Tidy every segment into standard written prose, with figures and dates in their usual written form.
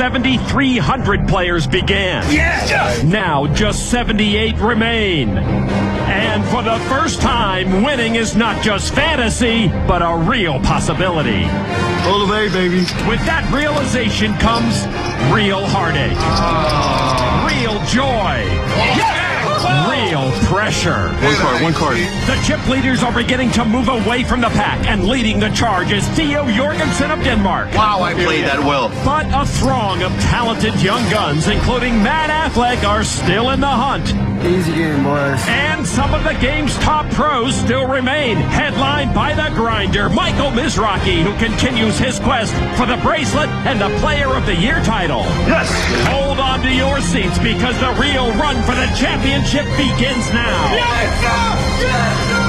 7,300 players began. Yes! Now just 78 remain. And for the first time, winning is not just fantasy, but a real possibility. All the way, baby. With that realization comes real heartache, real joy, real pressure. One card. The chip leaders are beginning to move away from the pack, and leading the charge is Theo Jorgensen of Denmark. Wow, I played that well. But a throng of talented young guns, including Matt Affleck, are still in the hunt. Easy game, boys. And some of the game's top pros still remain, headlined by the grinder, Michael Mizrachi, who continues his quest for the bracelet and the Player of the Year title. Yes! Hold on to your seats, because the real run for the championship begins now. Yes, sir! Yes, sir!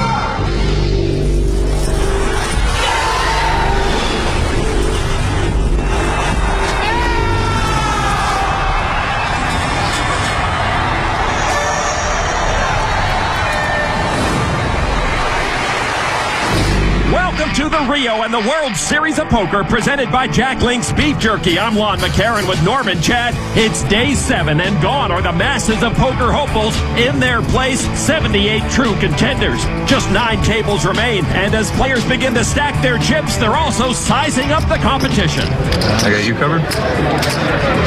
Welcome to the Rio and the World Series of Poker, presented by Jack Link's Beef Jerky. I'm Lon McCarran with Norman Chad. It's day 7, and gone are the masses of poker hopefuls. In their place, 78 true contenders. Just 9 tables remain, and as players begin to stack their chips, they're also sizing up the competition. I got you covered?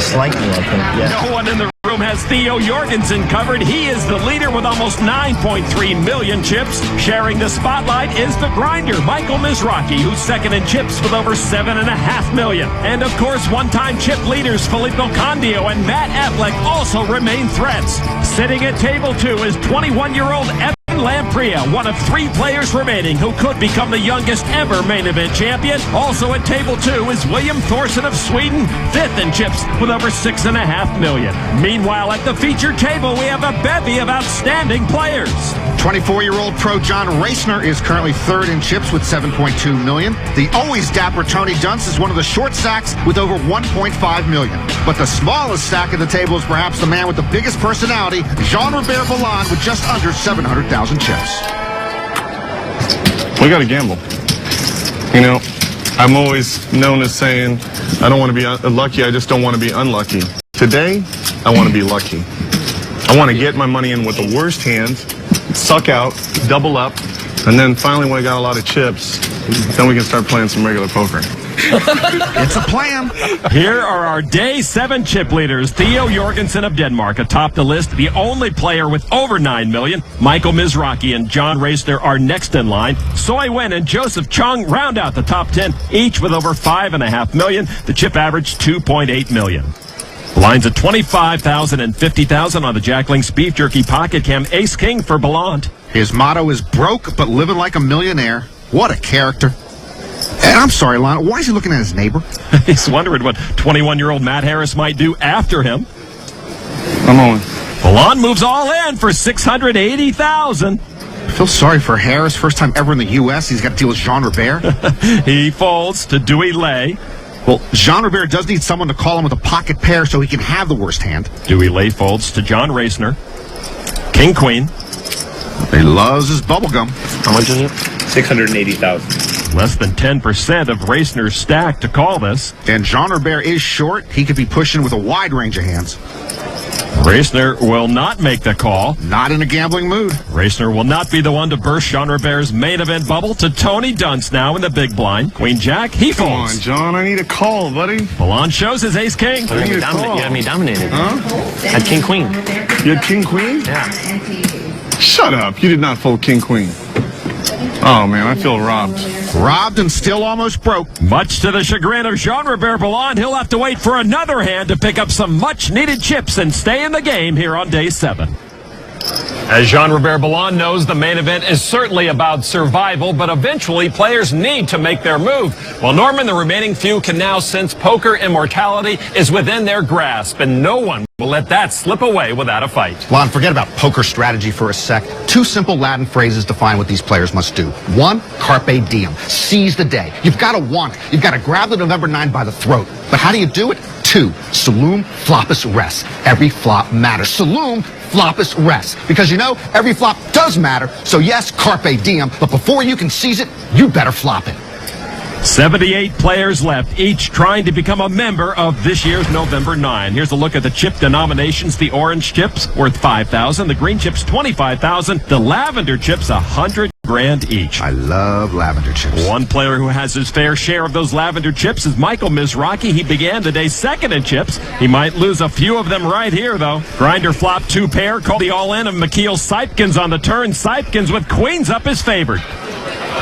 Slightly, I think, yeah. No one in the room has Theo Jorgensen covered. He is the leader with almost 9.3 million chips. Sharing the spotlight is the grinder, Michael Mizrachi, who's second in chips with over 7.5 million. And of course, one-time chip leaders Filippo Candio and Matt Affleck also remain threats. Sitting at table 2 is 21-year-old Lamprea, one of 3 players remaining who could become the youngest ever main event champion. Also at table 2 is William Thorson of Sweden, 5th in chips with over 6.5 million. Meanwhile, at the featured table, we have a bevy of outstanding players. 24-year-old pro John Racner is currently 3rd in chips with 7.2 million. The always dapper Tony Dunst is one of the short stacks with over 1.5 million. But the smallest stack of the table is perhaps the man with the biggest personality, Jean-Robert Ballon, with just under 700,000 chips. We got to gamble. You know, I'm always known as saying, I don't want to be lucky, I just don't want to be unlucky. Today, I want to be lucky. I want to get my money in with the worst hand, suck out, double up, and then finally when I got a lot of chips, then we can start playing some regular poker. It's a plan. Here are our day 7 chip leaders. Theo Jorgensen of Denmark atop the list, the only player with over 9 million. Michael Mizrachi and John Racner are next in line. Soy Wen and Joseph Chung round out the top 10, each with over 5.5 million. The chip average 2.8 million. Lines at 25,000 and 50,000 on the Jack Link's Beef Jerky Pocket Cam. Ace King for Ballant. His motto is broke but living like a millionaire. What a character. And I'm sorry, Lon, why is he looking at his neighbor? He's wondering what 21-year-old Matt Harris might do after him. I'm on. Ballant moves all in for 680,000. I feel sorry for Harris. First time ever in the U.S. He's got to deal with Jean-Robert. He folds to Dewey Lay. Well, Jean-Robert does need someone to call him with a pocket pair so he can have the worst hand. Dewey Lay folds to John Racner. King Queen. He loves his bubblegum. How much is it? 680,000. Less than 10% of Racner's stack to call this. And Jean-Robert is short. He could be pushing with a wide range of hands. Racner will not make the call. Not in a gambling mood. Racner will not be the one to burst Jean-Robert's main event bubble. To Tony Dunst now in the big blind. Queen Jack, he Come folds. on, John, I need a call, buddy. Ballant shows his Ace King. You had me dominated. Huh? Had King Queen. You had King Queen? Yeah. Shut up. You did not fold King Queen. Oh, man, I feel robbed. Robbed and still almost broke. Much to the chagrin of Jean-Robert Ballant, he'll have to wait for another hand to pick up some much-needed chips and stay in the game here on day 7. As Jean-Robert Ballon knows, the main event is certainly about survival, but eventually players need to make their move. Well, Norman, the remaining few can now sense poker immortality is within their grasp, and no one will let that slip away without a fight. Lon, forget about poker strategy for a sec. 2 simple Latin phrases define what these players must do. 1, carpe diem. Seize the day. You've got to want it. You've got to grab the November 9 by the throat. But how do you do it? 2, saloon floppus res. Every flop matters. Saloon floppus res. Because you know, every flop does matter. So yes, carpe diem, but before you can seize it, you better flop it. 78 players left, each trying to become a member of this year's November 9. Here's a look at the chip denominations. The orange chips worth $5,000, the green chips $25,000, the lavender chips $100,000 each. I love lavender chips. One player who has his fair share of those lavender chips is Michael Mizraki. He began the day second in chips. He might lose a few of them right here, though. Grinder flopped 2 pair, called the all-in of McKeel Sipkins on the turn. Sipkins with queens up is favored.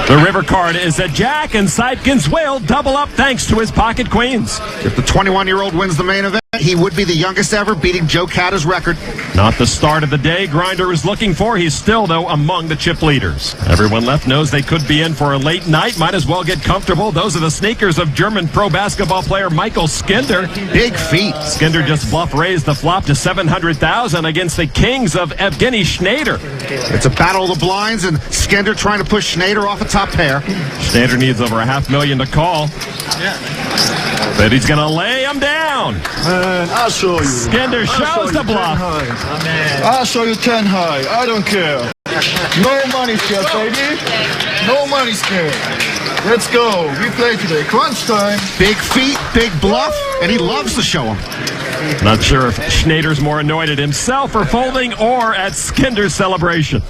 The river card is a jack, and Sipkins will double up thanks to his pocket queens. If the 21-year-old wins the main event, he would be the youngest ever, beating Joe Catta's record. Not the start of the day Grinder is looking for. He's still, though, among the chip leaders. Everyone left knows they could be in for a late night. Might as well get comfortable. Those are the sneakers of German pro basketball player Michael Skinder. Big feet. Skinder just bluff raised the flop to $700,000 against the kings of Evgeny Schneider. It's a battle of the blinds, and Skinder trying to push Schneider off a top pair. Schneider needs over $500,000 to call. But he's going to lay him down. Man, I'll show you. Skinder shows the bluff. I'll show you 10 high. I don't care. No money scared, baby. No money scared. Let's go. We play today. Crunch time. Big feet, big bluff, and he loves to show them. Not sure if Schneider's more annoyed at himself for folding or at Skinder's celebration.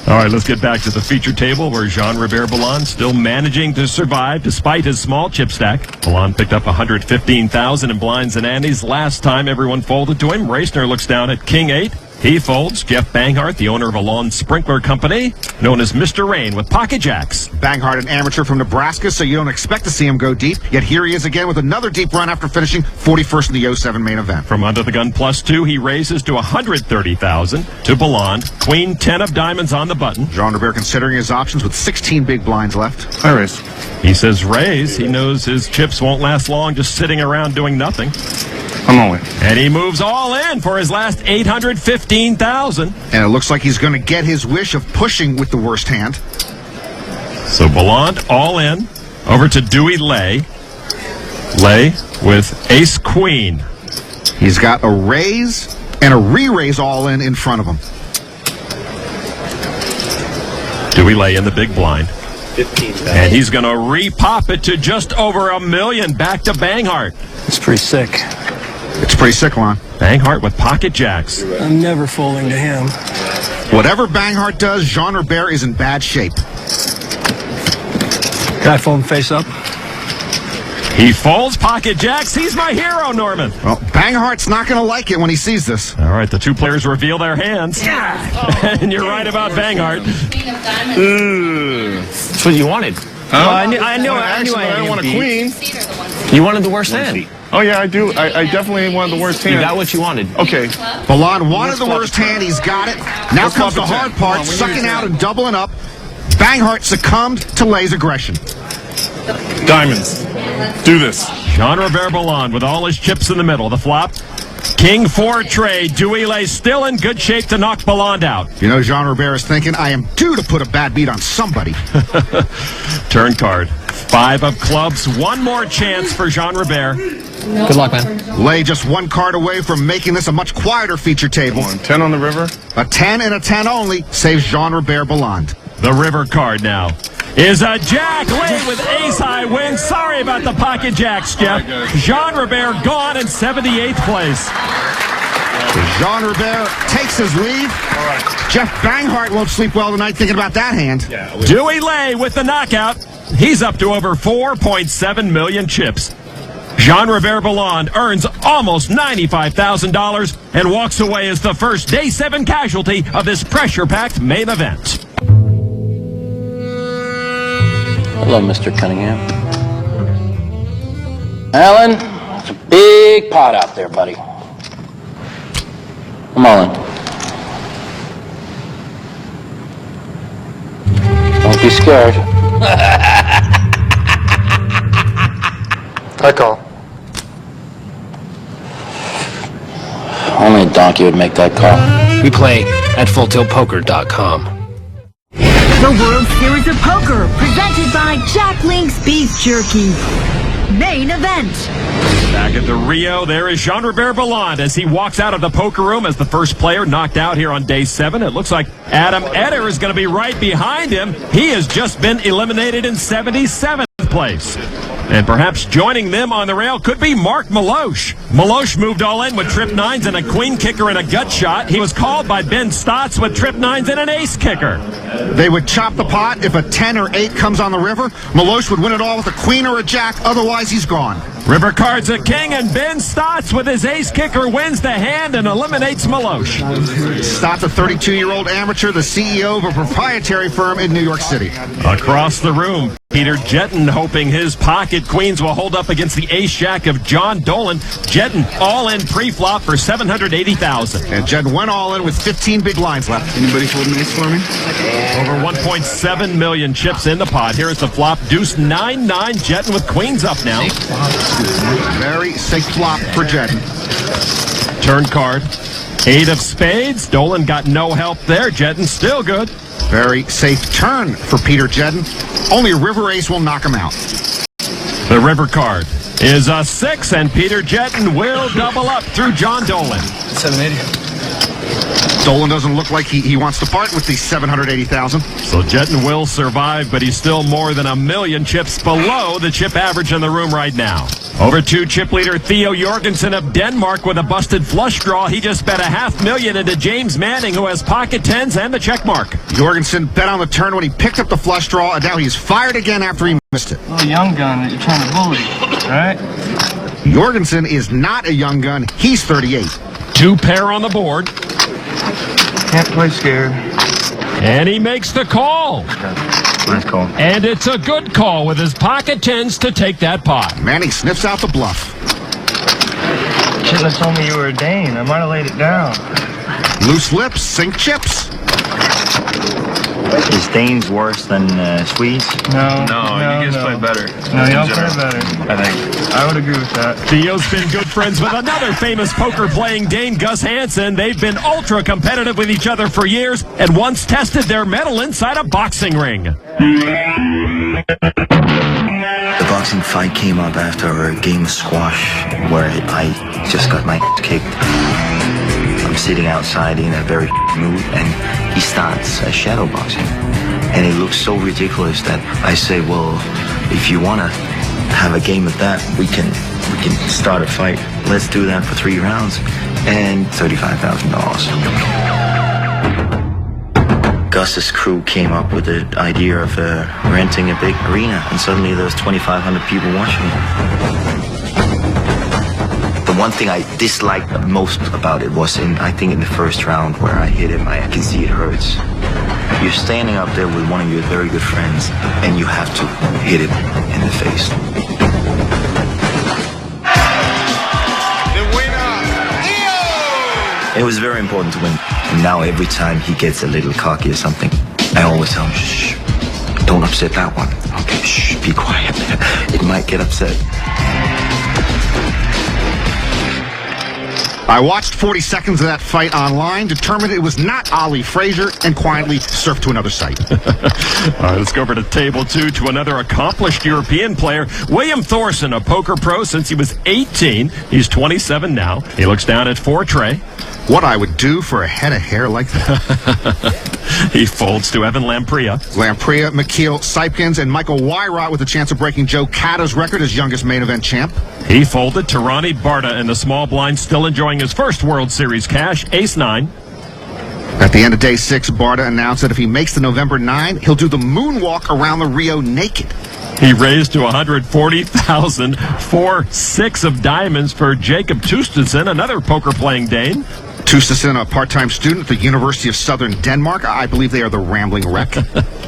All right, let's get back to the feature table where Jean-Robert Ballon still managing to survive despite his small chip stack. Ballon picked up $115,000 in blinds and antes. Last time everyone folded to him, Racner looks down at King 8. He folds. Jeff Banghart, the owner of a lawn sprinkler company, known as Mr. Rain, with pocket jacks. Banghart, an amateur from Nebraska, so you don't expect to see him go deep. Yet here he is again with another deep run after finishing 41st in the 07 main event. From under the gun +2, he raises to $130,000 to Ballon. Queen 10 of diamonds on the button. Jean-Robert considering his options with 16 big blinds left. I raise. He says raise. He knows his chips won't last long just sitting around doing nothing. I'm all in. And he moves all in for his last $815,000. And it looks like he's going to get his wish of pushing with the worst hand. So Ballon all in. Over to Dewey Lay. Lay with ace queen. He's got a raise and a re-raise all in front of him. Dewey Lay in the big blind. 15,000. And he's going to re-pop it to just over $1 million back to Banghart. It's pretty sick. It's pretty sick, Lon. Banghart with pocket jacks. I'm never folding to him. Whatever Banghart does, Jean-Robert is in bad shape. Can I fold him face up? He folds pocket jacks. He's my hero, Norman. Well, Banghart's not going to like it when he sees this. All right, the two players reveal their hands. And you're right about Banghart. That's what you wanted. Huh? I knew Actually, I don't want a queen. You wanted the worst hand. Oh, yeah, I do. I definitely wanted the worst hand. You got what you wanted. Okay. Ballon wanted the worst hand. He's got it. Now Let's comes the flop it hard check. part, Come on, we sucking need out that. and doubling up. Banghart succumbed to Lay's aggression. Diamonds. Do this. Jean-Robert Ballon with all his chips in the middle. The flop. King 4 trade. Dewey Lay still in good shape to knock Ballon out. You know, Jean-Robert is thinking, I am due to put a bad beat on somebody. Turn card. 5 of clubs. One more chance for Jean-Robert. Good luck, man. Lay just one card away from making this a much quieter feature table. 10 on the river. A 10 and a 10 only saves Jean-Robert Ballon. The river card now is a jack. Lay with ace-high wins. Sorry about the pocket jacks, Jeff. Jean-Robert gone in 78th place. Jean-Robert takes his leave. Jeff Banghart won't sleep well tonight thinking about that hand. Dewey Lay with the knockout. He's up to over 4.7 million chips. Jean-Robert Ballon earns almost $95,000 and walks away as the first Day 7 casualty of this pressure-packed main event. Hello, Mr. Cunningham. Alan, it's a big pot out there, buddy. Come on. Don't be scared. I call. Only a donkey would make that call. We play at fulltiltpoker.com. The World Series of Poker, presented by Jack Link's Beef Jerky. Main event. Back at the Rio, there is Jean-Robert Ballon as he walks out of the poker room as the first player knocked out here on Day 7. It looks like Adam Eder is going to be right behind him. He has just been eliminated in 77th place. And perhaps joining them on the rail could be Mark Maloche. Maloche moved all in with trip nines and a queen kicker and a gut shot. He was called by Ben Stotts with trip nines and an ace kicker. They would chop the pot. If a 10 or 8 comes on the river, Maloche would win it all with a queen or a jack. Otherwise, he's gone. River card's a king, and Ben Stotts with his ace kicker wins the hand and eliminates Maloche. Stotts, a 32-year-old amateur, the CEO of a proprietary firm in New York City. Across the room, Peter Jetton hoping his pocket queens will hold up against the ace jack of John Dolan. Jetton all in pre-flop for $780,000. And Jed went all in with 15 big blinds left. Anybody holding ace for me? Over 1.7 million chips in the pot. Here is the flop. Deuce 9-9. Jetton with queens up now. Very safe flop for Jed. Turn card. 8 of spades. Dolan got no help there. Jetton still good. Very safe turn for Peter Jedden. Only a river ace will knock him out. The river card is a 6, and Peter Jetton will double up through John Dolan. 780. Dolan doesn't look like he wants to part with the $780,000. So Jetton will survive, but he's still more than a million chips below the chip average in the room right now. Over 2 chip leader Theo Jorgensen of Denmark with a busted flush draw. He just bet $500,000 into James Manning, who has pocket tens and the check mark. Jorgensen bet on the turn when he picked up the flush draw, and now he's fired again after he missed it. Little young gun that you're trying to bully, right? Jorgensen is not a young gun. He's 38. 2 pair on the board. Can't play scared. And he makes the call. Nice call. And it's a good call with his pocket tens to take that pot. Manning sniffs out the bluff. Shouldn't have told me you were a Dane. I might have laid it down. Loose lips, sink chips. Is Danes worse than Swedes? No, you guys play better. No, y'all play better. I think. I would agree with that. Theo's been good friends with another famous poker-playing Dane, Gus Hansen. They've been ultra-competitive with each other for years and once tested their mettle inside a boxing ring. The boxing fight came up after a game of squash where I just got my kicked. I'm sitting outside in a very mood, and he starts shadow boxing. And it looks so ridiculous that I say, well, if you want to have a game of that, we can start a fight. Let's do that for 3 rounds and $35,000. Gus's crew came up with the idea of renting a big arena, and suddenly there was 2,500 people watching it. The one thing I disliked most about it was I think in the first round where I hit him, I can see it hurts. You're standing up there with one of your very good friends, and you have to hit him in the face. The winner, It was very important to win. And now every time he gets a little cocky or something, I always tell him, shh, don't upset that one. Okay, shh, be quiet. It might get upset. I watched 40 seconds of that fight online, determined it was not Ali Frazier, and quietly surfed to another site. All right, let's go over to table 2 to another accomplished European player, William Thorson, a poker pro since he was 18. He's 27 now. He looks down at 4 tray. What I would do for a head of hair like that. He folds to Evan Lamprey. Lamprey, McKeel, Sipkins, and Michael Wyrot with a chance of breaking Joe Cata's record as youngest main event champ. He folded to Ronnie Barta in the small blind, still enjoying his first World Series cash, ace-9. At the end of day 6, Barta announced that if he makes the November 9, he'll do the moonwalk around the Rio naked. He raised to $140,000, 4-6 of diamonds for Jacob Tustensen, another poker-playing Dane. Tustensen, a part-time student at the University of Southern Denmark. I believe they are the Rambling Wreck.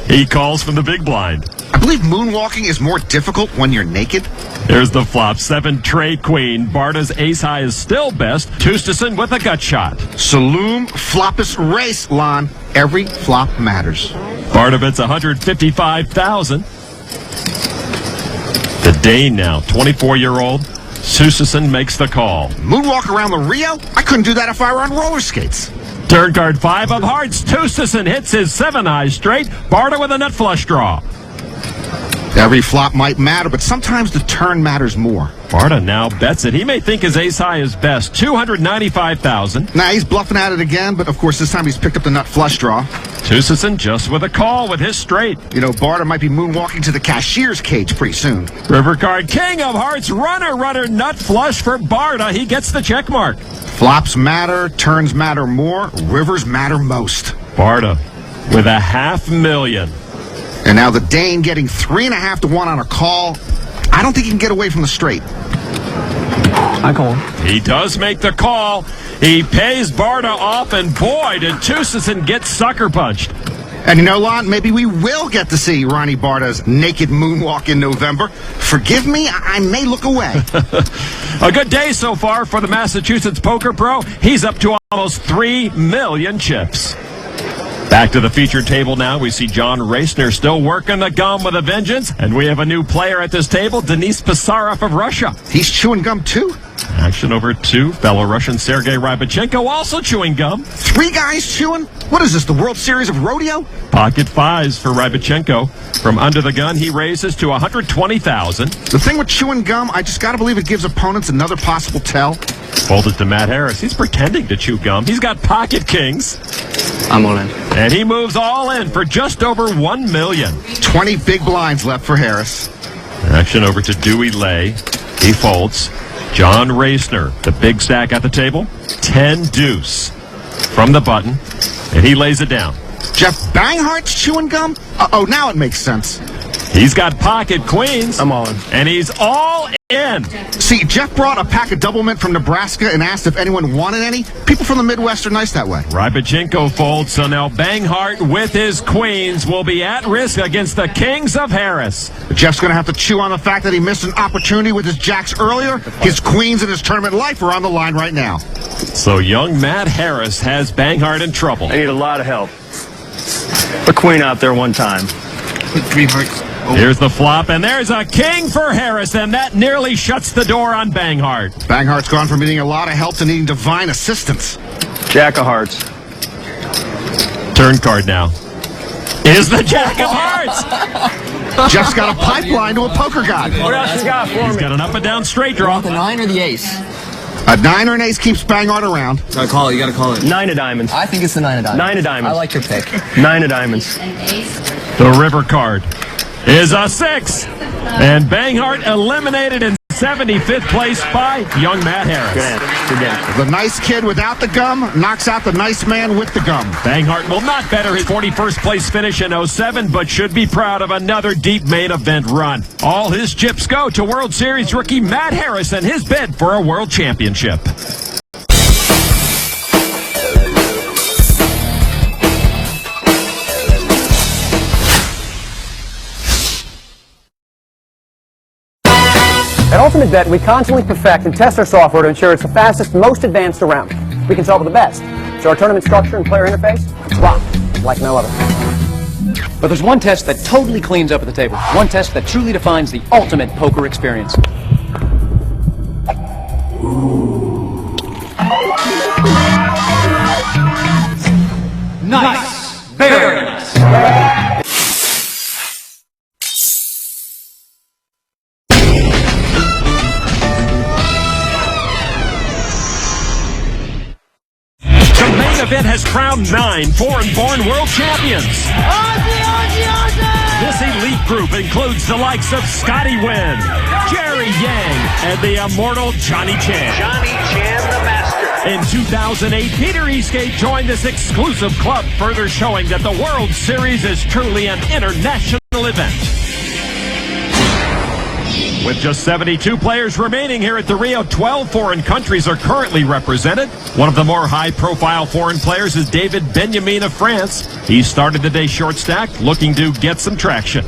He calls from the big blind. I believe moonwalking is more difficult when you're naked. There's the flop. 7 tray queen. Barta's ace high is still best. Tustensen with a gut shot. Saloon floppus race, Lon. Every flop matters. Barta bets $155,000. The Dane now, 24-year-old. Tustensen makes the call. Moonwalk around the Rio? I couldn't do that if I were on roller skates. Turn card 5 of hearts. Tustensen hits his 7-high straight. Barta with a nut flush draw. Every flop might matter, but sometimes the turn matters more. Barta now bets it. He may think his ace high is best. $295,000. Nah, he's bluffing at it again, but of course this time he's picked up the nut flush draw. Tucson just with a call with his straight. You know, Barta might be moonwalking to the cashier's cage pretty soon. River card, king of hearts, runner, nut flush for Barta. He gets the check mark. Flops matter, turns matter more, rivers matter most. Barta with a $500,000. And now the Dane getting 3.5 to 1 on a call. I don't think he can get away from the straight. I call. He does make the call. He pays Barta off, and boy, did Tucson get sucker punched. And you know, Lon, maybe we will get to see Ronnie Barta's naked moonwalk in November. Forgive me, I may look away. A good day so far for the Massachusetts Poker Pro. He's up to almost 3 million chips. Back to the featured table now. We see John Racner still working the gum with a vengeance. And we have a new player at this table, Denis Pisarov of Russia. He's chewing gum too? Action over 2. Fellow Russian Sergei Rybachenko also chewing gum. 3 guys chewing? What is this, the World Series of Rodeo? Pocket 5s for Rybachenko. From under the gun, he raises to $120,000. The thing with chewing gum, I just gotta believe it gives opponents another possible tell. Folded to Matt Harris. He's pretending to chew gum. He's got pocket kings. I'm all in. And he moves all in for just over $1 million. 20 big blinds left for Harris. Action over to Dewey Lay. He folds. John Racner, the big stack at the table. 10 deuce from the button. And he lays it down. Jeff Banghart's chewing gum? Uh-oh, now it makes sense. He's got pocket queens. I'm all in. And he's all in. See, Jeff brought a pack of double mint from Nebraska and asked if anyone wanted any. People from the Midwest are nice that way. Rybachenko folds, so now Banghart with his queens will be at risk against the kings of Harris. Jeff's going to have to chew on the fact that he missed an opportunity with his jacks earlier. His queens and his tournament life are on the line right now. So young Matt Harris has Banghart in trouble. I need a lot of help. Put queen out there one time. Put 3 hearts. Here's the flop, and there's a king for Harris, and that nearly shuts the door on Banghart. Banghart's gone from needing a lot of help to needing divine assistance. Jack of hearts. Turn card now. Is the Jack of Hearts. Jeff's got a pipeline to a poker god. What else you got for He's me? got an up and down straight draw. The 9 or the ace? A 9 or an ace keeps Banghart around. Gotta call it. You gotta call it. 9 of diamonds. I think it's the 9 of diamonds. 9 of diamonds. I like your pick. 9 of diamonds. The river card is a 6. And Banghart eliminated in 75th place by young Matt Harris. Good answer. Good answer. The nice kid without the gum knocks out the nice man with the gum. Banghart will not better his 41st place finish in 07, but should be proud of another deep main event run. All his chips go to World Series rookie Matt Harris and his bid for a world championship. At Ultimate Bet, we constantly perfect and test our software to ensure it's the fastest, most advanced around. We can solve it the best. So our tournament structure and player interface, rock, like no other. But there's one test that totally cleans up at the table. One test that truly defines the ultimate poker experience. Nice! Very nice! Event has crowned 9 foreign-born world champions. This elite group includes the likes of Scotty Wynn, Jerry Yang, and the immortal Johnny Chan. Johnny Chan, the master. In 2008, Peter Eastgate joined this exclusive club, further showing that the World Series is truly an international event. With just 72 players remaining here at the Rio, 12 foreign countries are currently represented. One of the more high-profile foreign players is David Benjamin of France. He started the day short stack, looking to get some traction.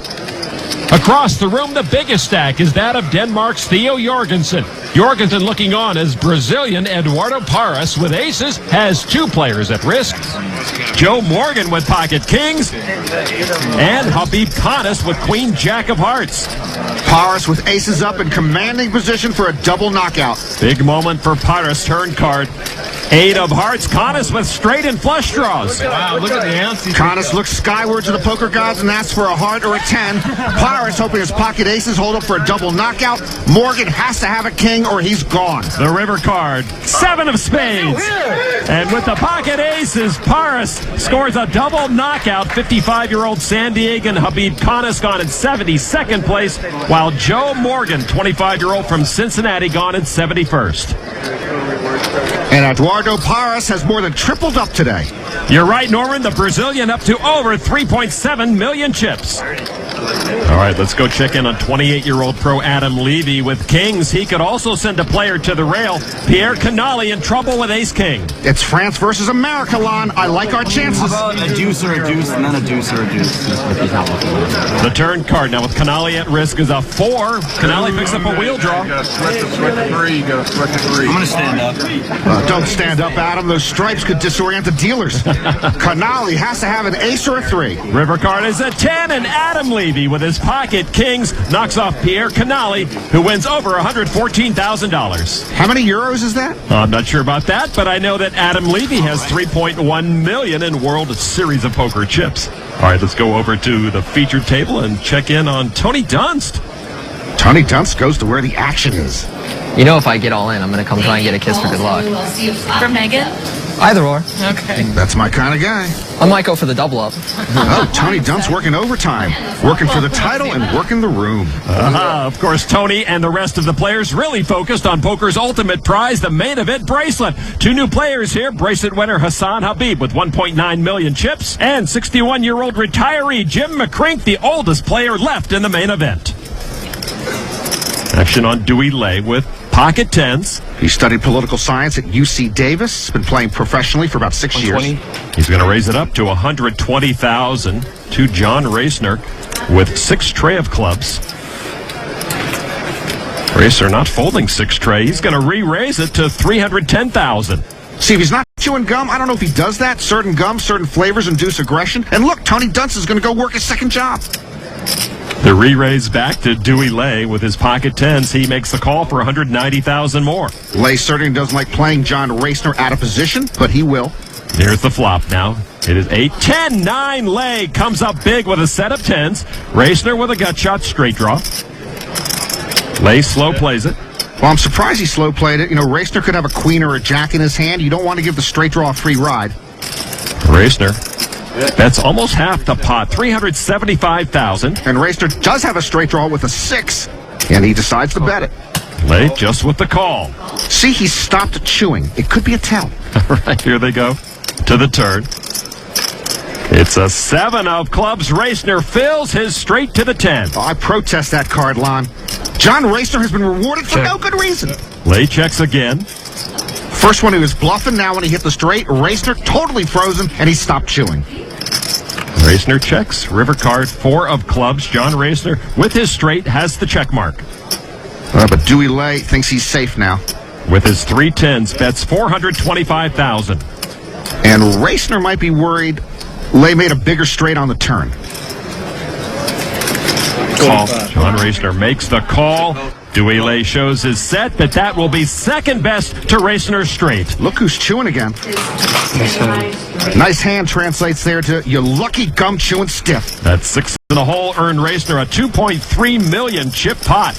Across the room, the biggest stack is that of Denmark's Theo Jorgensen. Jorgensen looking on as Brazilian Eduardo Paras with aces has 2 players at risk. Joe Morgan with pocket kings. And Habib Khanis with queen jack of hearts. Paras with aces up in commanding position for a double knockout. Big moment for Paras' turn card. 8 of hearts. Connors with straight and flush draws. Wow, look at the ounce. Connors looks skyward to the poker gods and asks for a heart or a 10. Paris hoping his pocket aces hold up for a double knockout. Morgan has to have a king or he's gone. The river card, 7 of spades. And with the pocket aces, Paris scores a double knockout. 55-year-old San Diegan Habib Khanis gone in 72nd place, while Joe Morgan, 25-year-old from Cincinnati, gone in 71st. And Eduardo Paris has more than tripled up today. You're right, Norman. The Brazilian up to over 3.7 million chips. All right, let's go check in on 28-year-old pro Adam Levy with kings. He could also send a player to the rail. Pierre Canali in trouble with ace-king. It's France versus America, Lon. I like our chances. How about a deuce or a deuce and then a deuce or a deuce? The turn card now with Canali at risk is a 4. Canali picks up a wheel draw. You gotta sweat the 3. You gotta sweat the 3. I'm going to stand up. Don't stand up, Adam. Those stripes could disorient the dealers. Canali has to have an ace or a 3. River card is a 10, and Adam Levy with his pocket kings knocks off Pierre Canali, who wins over $114,000. How many euros is that? I'm not sure about that, but I know that Adam Levy has $3.1 million in World Series of Poker chips. All right, let's go over to the featured table and check in on Tony Dunst. Tony Dunst goes to where the action is. You know, if I get all in, I'm going to come try and get a kiss for good luck. For Megan? Either or. Okay. That's my kind of guy. I might go for the double up. Oh, Tony Dunst working overtime. Working for the title and working the room. Of course, Tony and the rest of the players really focused on poker's ultimate prize, the main event bracelet. 2 new players here. Bracelet winner Hassan Habib with 1.9 million chips, and 61-year-old retiree Jim McCrink, the oldest player left in the main event. Action on Dewey Lay with pocket 10s. He studied political science at UC Davis. Been playing professionally for about 6 years. He's going to raise it up to $120,000 to John Racner with 6 tray of clubs. Racer not folding 6 tray. He's going to re-raise it to $310,000. See, if he's not chewing gum, I don't know if he does that. Certain gums, certain flavors induce aggression. And look, Tony Dunst is going to go work his second job. The re-raise back to Dewey Lay with his pocket 10s. He makes the call for $190,000 more. Lay certainly doesn't like playing John Racner out of position, but he will. Here's the flop now. It is 8-10-9. Lay comes up big with a set of 10s. Racner with a gut shot straight draw. Lay slow plays it. Well, I'm surprised he slow played it. You know, Racner could have a queen or a jack in his hand. You don't want to give the straight draw a free ride. Racner. That's almost half the pot, $375,000. And Racner does have a straight draw with a 6, and he decides to bet it. Lay just with the call. See, he stopped chewing. It could be a tell. All right, here they go to the turn. It's a 7 of clubs. Racner fills his straight to the 10. Oh, I protest that card, Lon. John Racner has been rewarded for no good reason. Lay checks again. First one he was bluffing, now when he hit the straight, Racner totally frozen, and he stopped chewing. Racner checks. River card, 4 of clubs. John Racner, with his straight, has the check mark. But Dewey Lay thinks he's safe now. With his 3 10s, bets $425,000. And Racner might be worried Lay made a bigger straight on the turn. Call. John Racner makes the call. Dewey Lay shows his set, but that will be second best to Racner's straight. Look who's chewing again. Nice hand translates there to you lucky gum chewing stiff. That's 6 in the hole earned Racner a $2.3 million chip pot.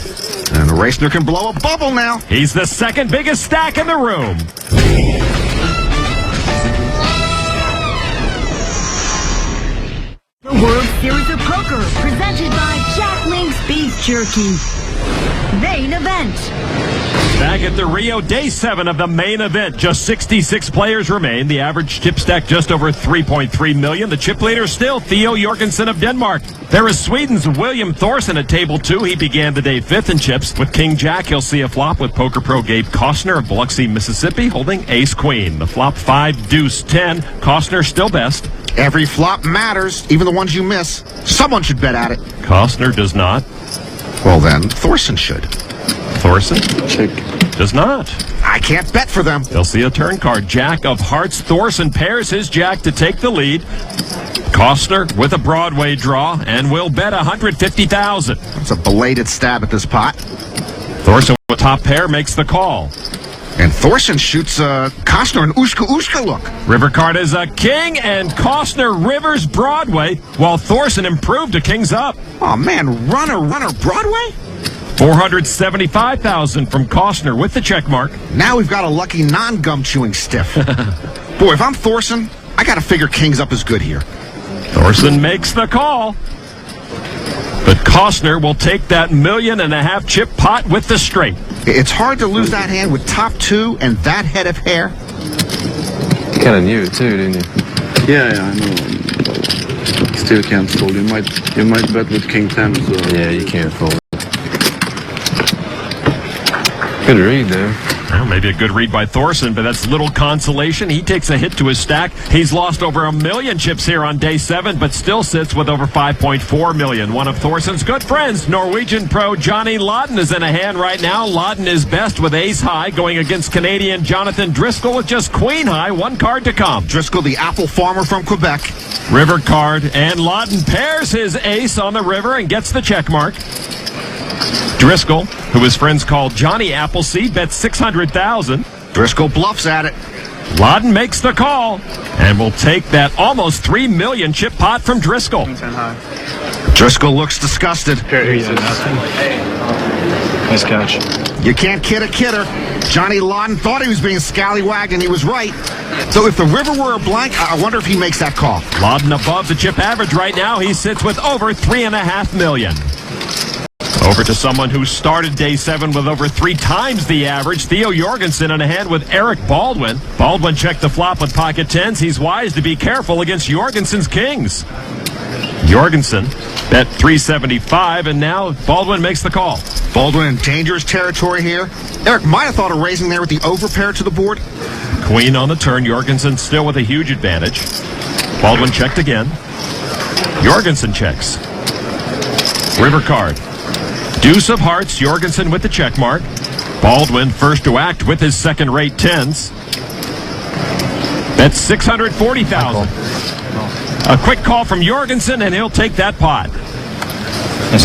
And Racner can blow a bubble now. He's the second biggest stack in the room. The World Series of Poker, presented by Jack Link's Beef Jerky. Main event. Back at the Rio, day 7 of the main event. Just 66 players remain. The average chip stack just over 3.3 million. The chip leader still Theo Jorgensen of Denmark. There is Sweden's William Thorsen at table 2. He began the day 5th in chips. With King Jack, he'll see a flop with poker pro Gabe Costner of Biloxi, Mississippi, holding ace queen. The flop 5 deuce 10. Costner still best. Every flop matters, even the ones you miss. Someone should bet at it. Costner does not. Well then, Thorsen should. Thorsen? Does not. I can't bet for them. They'll see a turn card. Jack of hearts. Thorsen pairs his jack to take the lead. Costner with a Broadway draw and will bet $150,000. It's a belated stab at this pot. Thorsen with top pair makes the call. And Thorson shoots Costner an Ushka look. River card is a king, and Costner rivers Broadway, while Thorson improved to kings up. Oh, man, runner, Broadway? 475,000 from Costner with the check mark. Now we've got a lucky non-gum chewing stiff. Boy, if I'm Thorson, I got to figure kings up is good here. Thorson makes the call. But Costner will take that $1.5 million chip pot with the straight. It's hard to lose that hand with top 2 and that head of hair. You kind of knew it too, didn't you? Yeah, I know. Still can't fold. You might bet with king 10 as well. Yeah, you can't fold. Good read there. Well, maybe a good read by Thorson, but that's little consolation. He takes a hit to his stack. He's lost over 1 million chips here on day 7, but still sits with over 5.4 million. One of Thorson's good friends, Norwegian pro Johnny Lodden, is in a hand right now. Lodden is best with ace high, going against Canadian Jonathan Driscoll with just queen high. 1 card to come. Driscoll, the apple farmer from Quebec. River card, and Lodden pairs his ace on the river and gets the check mark. Driscoll, who his friends call Johnny Appleseed, bets 600,000. Driscoll bluffs at it. Lodden makes the call and will take that almost 3 million chip pot from Driscoll. Driscoll looks disgusted. Nice catch. You can't kid a kidder. Johnny Lodden thought he was being scallywagged, and he was right. So if the river were a blank, I wonder if he makes that call. Lodden above the chip average right now. He sits with over 3.5 million. Over to someone who started day 7 with over 3 times the average. Theo Jorgensen in a hand with Eric Baldwin. Baldwin checked the flop with pocket 10s. He's wise to be careful against Jorgensen's kings. Jorgensen bet 375, and now Baldwin makes the call. Baldwin in dangerous territory here. Eric might have thought of raising there with the overpair to the board. Queen on the turn. Jorgensen still with a huge advantage. Baldwin checked again. Jorgensen checks. River card. Deuce of hearts, Jorgensen with the check mark. Baldwin first to act with his second-rate 10s. That's 640,000. A quick call from Jorgensen, and he'll take that pot.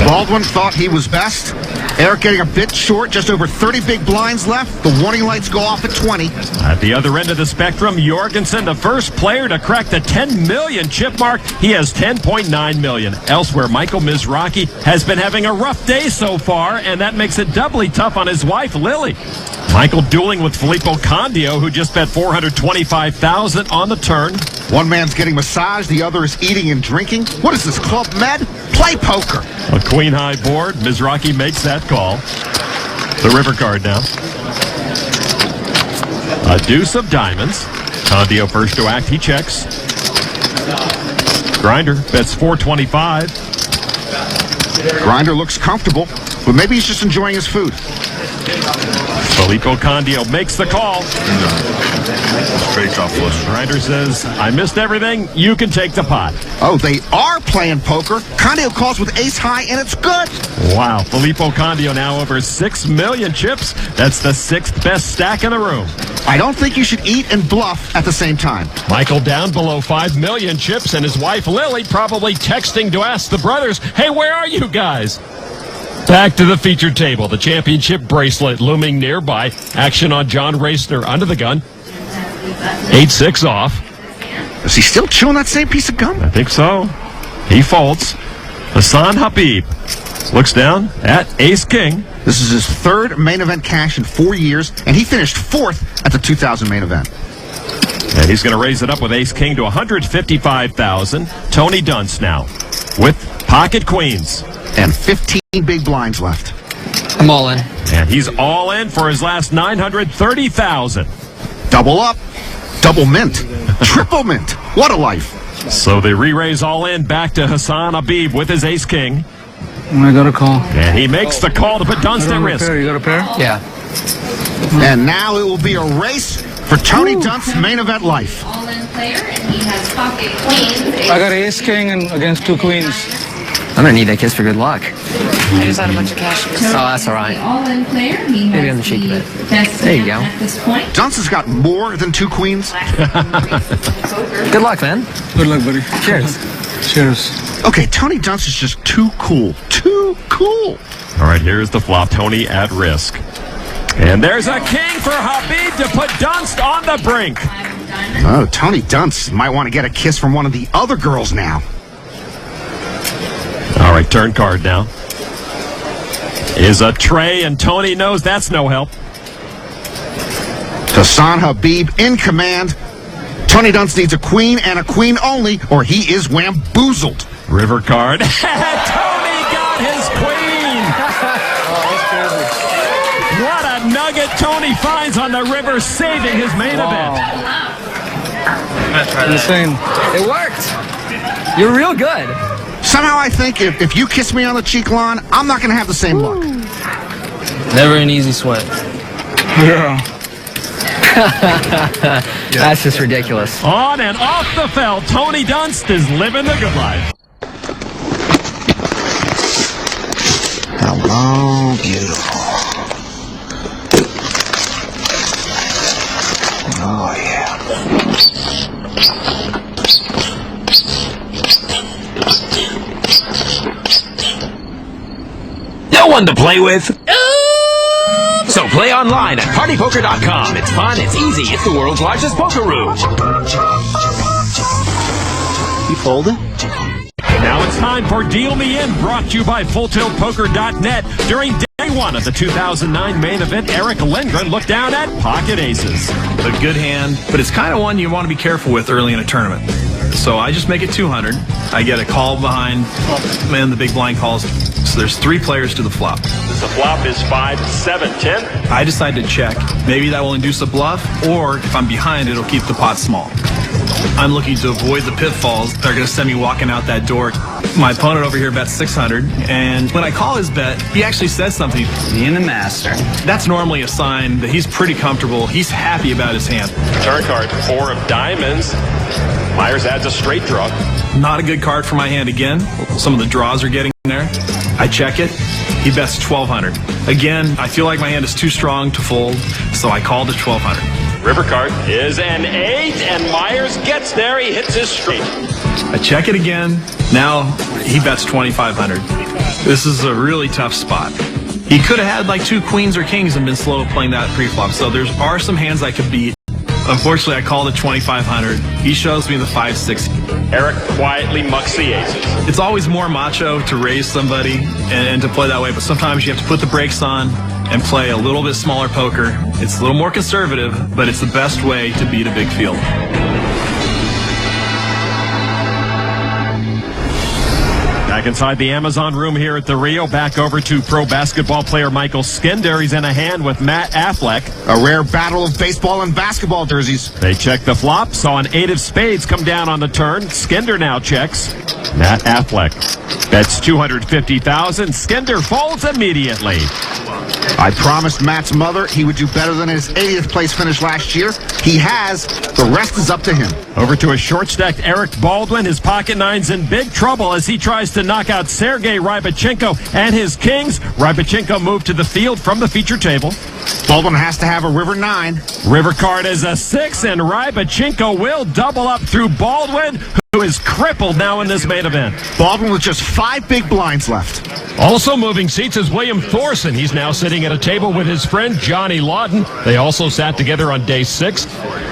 Baldwin thought he was best. Eric getting a bit short, just over 30 big blinds left. The warning lights go off at 20. At the other end of the spectrum, Jorgensen, the first player to crack the 10 million chip mark. He has 10.9 million. Elsewhere, Michael Mizrachi has been having a rough day so far, and that makes it doubly tough on his wife, Lily. Michael dueling with Filippo Candio, who just bet 425,000 on the turn. One man's getting massage, the other is eating and drinking. What is this, Club Med? Play poker. A queen-high board. Mizrachi makes that call. The river card now. A deuce of diamonds. Candio first to act. He checks. Grinder bets 425. Grinder looks comfortable, but maybe he's just enjoying his food. Filippo Candio makes the call. Straight off flush. Grinder says, I missed everything. You can take the pot. Oh, they are playing poker. Candio calls with ace high, and it's good. Wow. Filippo Candio now over 6 million chips. That's the 6th best stack in the room. I don't think you should eat and bluff at the same time. Michael down below 5 million chips, and his wife Lily probably texting to ask the brothers, hey, where are you guys? Back to the feature table. The championship bracelet looming nearby. Action on John Racner under the gun. 8-6 off. Is he still chewing that same piece of gum? I think so. He folds. Hassan Habib looks down at ace-king. This is his 3rd main event cash in 4 years, and he finished 4th at the 2000 main event. And he's going to raise it up with ace-king to 155,000. Tony Dunce now with pocket queens. And 15 big blinds left. I'm all in. And he's all in for his last 930,000. Double up. Double mint. Triple mint. What a life. So they re-raise all in back to Hassan Habib with his ace-king. I got a call. And he makes the call to put Dunst at risk. You got a pair? Yeah. And now it will be a race for Tony Dunst's main event life. All-in player, and he has pocket queens. I got ace king and against 2 queens. I'm gonna need that kiss for good luck. I just had a bunch of cash. Oh, that's all right. All-in player. Maybe on the cheeky bit. There you go. At this point. Dunst has got more than 2 queens. Good luck, man. Good luck, buddy. Cheers. Cheers. Okay, Tony Dunst is just too cool. Too cool. All right, here's the flop. Tony at risk. And there's a king for Habib to put Dunst on the brink. Oh, Tony Dunst might want to get a kiss from one of the other girls now. All right, turn card now. Is a tray, and Tony knows that's no help. Hassan Habib in command. Tony Dunst needs a queen and a queen only, or he is wamboozled. River card. Tony got his queen. What a nugget Tony finds on the river, saving his main event. Insane. It worked. You're real good. Somehow I think if you kiss me on the cheek, Lon, I'm not going to have the same look. Never an easy sweat. Yeah. That's just ridiculous. On and off the felt, Tony Dunst is living the good life. Hello, beautiful. Oh, yeah. No one to play with. So play online at partypoker.com. It's fun, it's easy, it's the world's largest poker room. You folded? Now it's time for Deal Me In, brought to you by FullTiltPoker.net. During day one of the 2009 main event, Eric Lindgren looked down at pocket aces. A good hand, but it's kind of one you want to be careful with early in a tournament. So I just make it 200. I get a call behind, and the big blind calls. So there's 3 players to the flop. The flop is 5, 7, 10. I decide to check. Maybe that will induce a bluff, or if I'm behind, it'll keep the pot small. I'm looking to avoid the pitfalls that are going to send me walking out that door. My opponent over here bets 600, and when I call his bet, he actually says something. Being the master. That's normally a sign that he's pretty comfortable. He's happy about his hand. Turn card, 4 of diamonds. Myers adds a straight draw. Not a good card for my hand again. Some of the draws are getting there. I check it. He bets 1,200. Again, I feel like my hand is too strong to fold, so I call to 1,200. River card is an 8, and Myers gets there. He hits his straight. I check it again. Now he bets 2,500. This is a really tough spot. He could have had like 2 queens or kings and been slow playing that pre-flop, so there are some hands I could beat. Unfortunately, I called it 2,500. He shows me the 5-6. Eric quietly mucks the aces. It's always more macho to raise somebody and to play that way, but sometimes you have to put the brakes on and play a little bit smaller poker. It's a little more conservative, but it's the best way to beat a big field. Back inside the Amazon room here at the Rio, back over to pro basketball player Michael Skender. He's in a hand with Matt Affleck. A rare battle of baseball and basketball jerseys. They check the flop, saw an 8 of spades come down on the turn. Skender now checks. Matt Affleck bets 250,000. Skender folds immediately. I promised Matt's mother he would do better than his 80th place finish last year. He has. The rest is up to him. Over to a short-stacked Eric Baldwin. His pocket nine's in big trouble as he tries to knock out Sergei Rybachenko and his kings. Rybachenko moved to the field from the feature table. Baldwin has to have a river 9. River card is a 6, and Rybachenko will double up through Baldwin, who is crippled now in this main event. Baldwin with just 5 big blinds left. Also moving seats is William Thorson. He's now sitting at a table with his friend Johnny Lawton. They also sat together on day 6.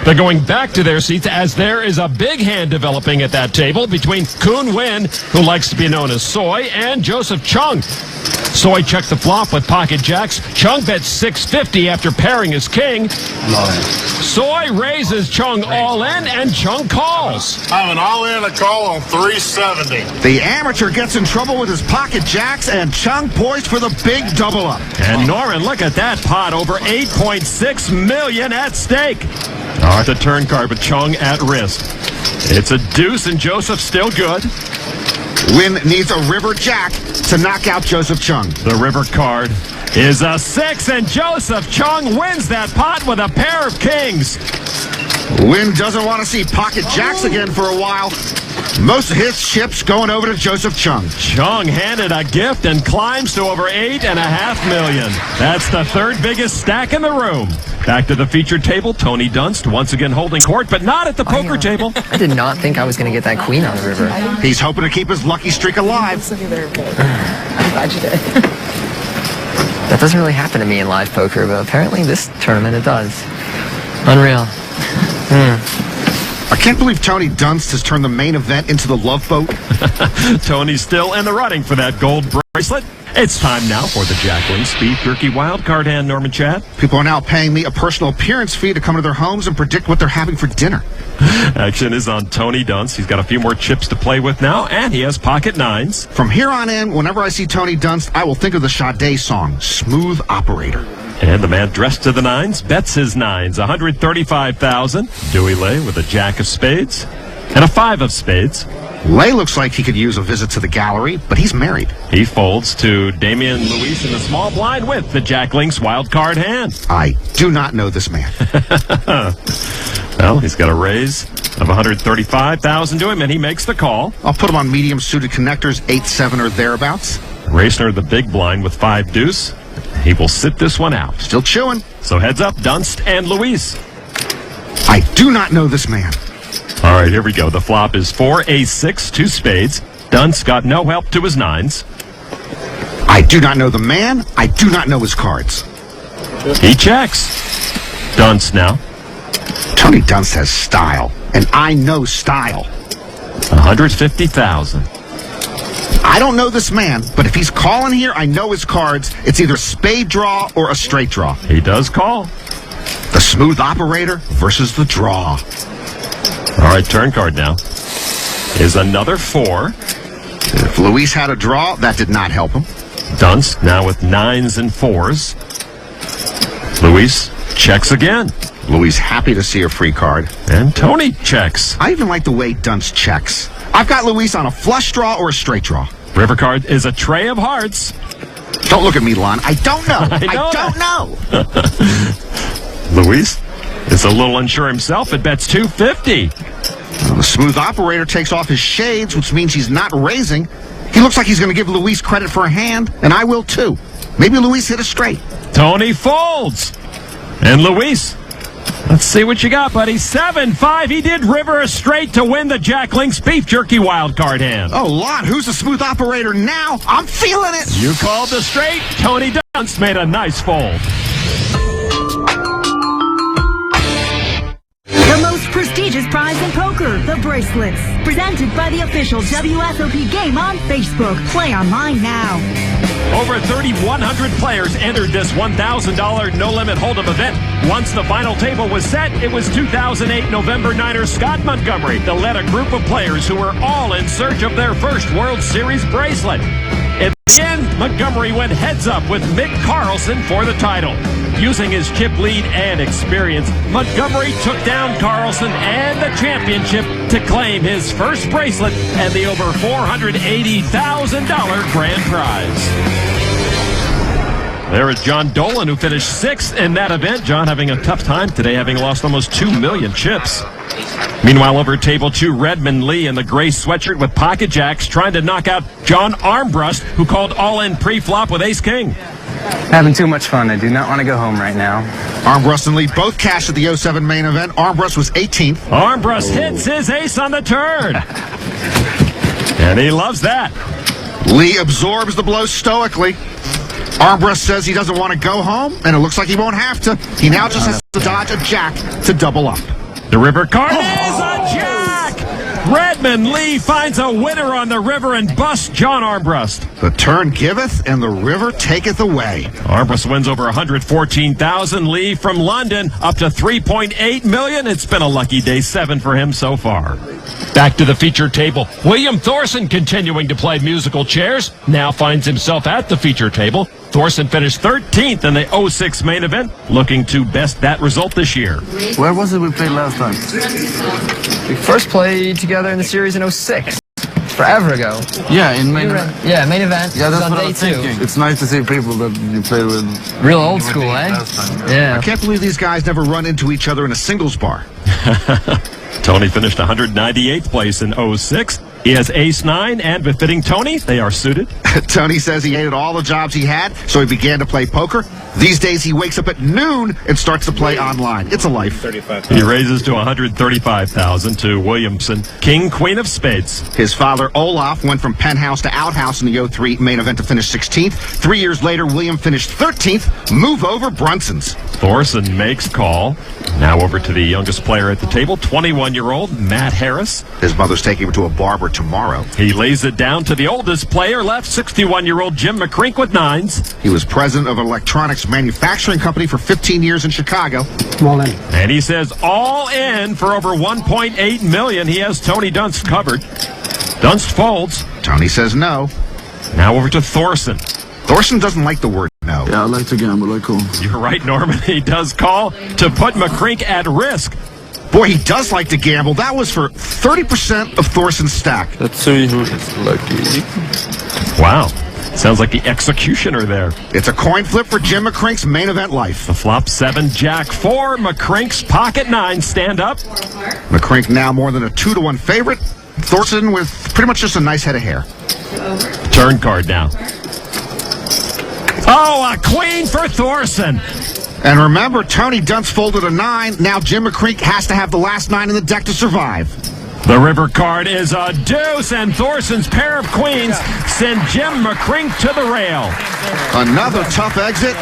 They're going back to their seats as there is a big hand developing at that table between Kun Win, who likes to be known as Soy, and Joseph Chung. Soy checked the flop with pocket jacks. Chung bets 650 after pairing his king. Soy raises Chung all in, and Chung calls. I'm an all-in a call on 370. The amateur gets in trouble with his pocket jacks, and Chung poised for the big double up. And Norman, look at that pot, over $8.6 million at stake. The turn card with Chung at risk. It's a deuce, and Joseph still good. Win needs a river jack to knock out Joseph Chung. The river card is a 6, and Joseph Chung wins that pot with a pair of kings. Win doesn't want to see pocket jacks again for a while. Most of his chips going over to Joseph Chung. Chung handed a gift and climbs to over $8.5 million. That's the 3rd biggest stack in the room. Back to the featured table, Tony Dunst once again holding court, but not at the poker table. I did not think I was going to get that queen on the river. He's hoping to keep his lucky streak alive. I'm glad you did. That doesn't really happen to me in live poker, but apparently this tournament it does. Unreal. I can't believe Tony Dunst has turned the main event into the love boat. Tony's still in the running for that gold bracelet. It's time now for the Jack Link's Beef Jerky Wildcard Hand, Norman Chad. People are now paying me a personal appearance fee to come to their homes and predict what they're having for dinner. Action is on Tony Dunst. He's got a few more chips to play with now, and he has pocket nines. From here on in, whenever I see Tony Dunst, I will think of the Sade song, Smooth Operator. And the man dressed to the nines bets his nines, $135,000. Dewey Lay with a jack of spades and a 5 of spades. Lay looks like he could use a visit to the gallery, but he's married. He folds to Damian Luis in the small blind with the Jack Link's wild card hand. I do not know this man. Well, he's got a raise of $135,000 to him, and he makes the call. I'll put him on medium suited connectors, 8-7 or thereabouts. Racner the big blind with 5 deuce. He will sit this one out. Still chewing. So heads up, Dunst and Luis. I do not know this man. All right, here we go. The flop is 4 ace-6, 2 spades. Dunst got no help to his nines. I do not know the man. I do not know his cards. He checks. Dunst now. Tony Dunst has style, and I know style. $150,000. I don't know this man, but if he's calling here, I know his cards. It's either spade draw or a straight draw. He does call. The smooth operator versus the draw. All right, turn card now is another 4. If Luis had a draw, that did not help him. Dunst now with 9s and 4s. Luis checks again. Luis happy to see a free card. And Tony checks. I even like the way Dunst checks. I've got Luis on a flush draw or a straight draw. River card is a tray of hearts. Don't look at me, Lon. I don't know. I don't know. Luis is a little unsure himself. It bets $250. Well, the smooth operator takes off his shades, which means he's not raising. He looks like he's going to give Luis credit for a hand, and I will too. Maybe Luis hit a straight. Tony folds. And Luis, let's see what you got, buddy. 7-5. He did river a straight to win the Jack Link's Beef Jerky wildcard hand. Oh, Lon, who's the smooth operator now? I'm feeling it. You called the straight. Tony Dunst made a nice fold. The most prestigious prize in poker, the bracelets. Presented by the official WSOP game on Facebook. Play online now. Over 3,100 players entered this $1,000 no-limit hold'em event. Once the final table was set, it was 2008 November Niner Scott Montgomery that led a group of players who were all in search of their first World Series bracelet. In the end, Montgomery went heads up with Mick Carlson for the title. Using his chip lead and experience, Montgomery took down Carlson and the championship to claim his first bracelet and the over $480,000 grand prize. There is John Dolan, who finished 6th in that event. John having a tough time today, having lost almost 2 million chips. Meanwhile, over at table 2, Redmond Lee in the gray sweatshirt with pocket jacks trying to knock out John Armbrust, who called all-in pre-flop with ace-king. Having too much fun. I do not want to go home right now. Armbrust and Lee both cashed at the 07 main event. Armbrust was 18th. Armbrust hits his ace on the turn. And he loves that. Lee absorbs the blow stoically. Armbrust says he doesn't want to go home, and it looks like he won't have to. He now just has to dodge a jack to double up. The river card is a jack! Redmond Lee finds a winner on the river and busts John Armbrust. The turn giveth, and the river taketh away. Armbrust wins over $114,000. Lee from London up to $3.8 million. It's been a lucky day 7 for him so far. Back to the feature table. William Thorson continuing to play musical chairs. Now finds himself at the feature table. Thorson finished 13th in the 06 main event, looking to best that result this year. Where was it we played last time? We first played together in the series in 06. Forever ago. Yeah, in main event. Yeah, main event. Yeah, that's on what I day was 2. thinking. It's nice to see people that you played with. Real old school, eh? Yeah. I can't believe these guys never run into each other in a singles bar. Tony finished 198th place in 06. He has ace-9, and befitting Tony, they are suited. Tony says he hated all the jobs he had, so he began to play poker. These days, he wakes up at noon and starts to play online. It's a life. He raises to $135,000 to Williamson, King, Queen of Spades. His father, Olaf, went from penthouse to outhouse in the 03 main event to finish 16th. 3 years later, William finished 13th. Move over Brunson's. Thorson makes call. Now over to the youngest player at the table, 21-year-old Matt Harris. His mother's taking him to a barber tomorrow. He lays it down to the oldest player left, 61-year-old Jim McCrink with 9s. He was president of an electronics manufacturing company for 15 years in Chicago. All in. And he says all in for over $1.8 million. He has Tony Dunst covered. Dunst folds. Tony says no. Now over to Thorson. Thorson doesn't like the word no. Yeah, I like to gamble. I call. You're right, Norman. He does call to put McCrink at risk. Boy, he does like to gamble. That was for 30% of Thorson's stack. Let's see who is lucky. Wow. Sounds like the executioner there. It's a coin flip for Jim McCrink's main event life. The flop 7, Jack 4, McCrink's pocket 9, stand up. McCrink now more than a 2-to-1 favorite. Thorson with pretty much just a nice head of hair. Turn card now. Oh, a queen for Thorson. And remember, Tony Dunst folded a 9. Now Jim McCrink has to have the last 9 in the deck to survive. The river card is a deuce, and Thorson's pair of queens send Jim McCrink to the rail. Another tough exit,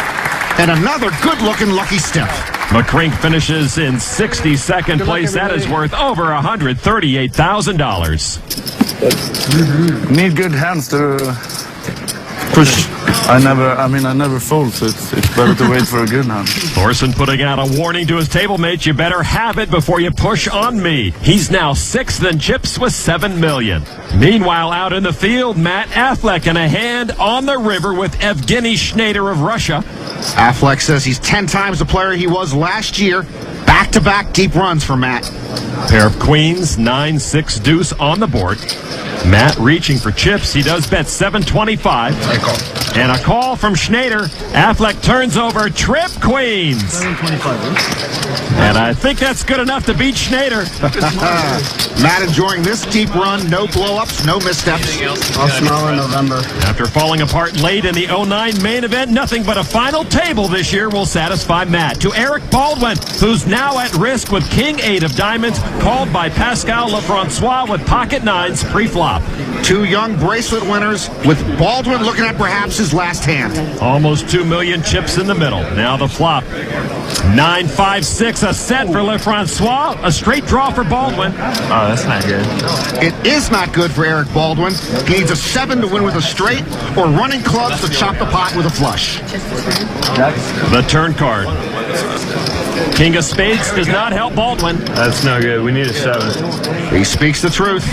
and another good-looking lucky step. McCrink finishes in 62nd place. That is worth over $138,000. Need good hands to push. I never fold, so it's better to wait for a good hand. Thorson putting out a warning to his table mates, you better have it before you push on me. He's now 6th in chips with $7 million. Meanwhile, out in the field, Matt Affleck in a hand on the river with Evgeny Schneider of Russia. Affleck says he's 10 times the player he was last year. Back-to-back deep runs for Matt. Pair of queens, 9-6 deuce on the board. Matt reaching for chips. He does bet 725. And a call from Schneider. Affleck turns over trip queens. 725. And I think that's good enough to beat Schneider. Matt enjoying this deep run. No blow-ups, no missteps. I'll smile in November. After falling apart late in the 09 main event, nothing but a final table this year will satisfy Matt. To Eric Baldwin, who's now at risk with King 8 of diamonds, called by Pascal Lefrancois with pocket 9s pre-flop. 2 young bracelet winners, with Baldwin looking at perhaps his last hand. Almost 2 million chips in the middle. Now the flop. 9-5-6, a set for Lefrancois. A straight draw for Baldwin. Oh, that's not good. It is not good for Eric Baldwin. He needs a 7 to win with a straight, or running clubs to chop the pot with a flush. The turn card. King of Spades does not help Baldwin. That's no good. We need a 7. He speaks the truth.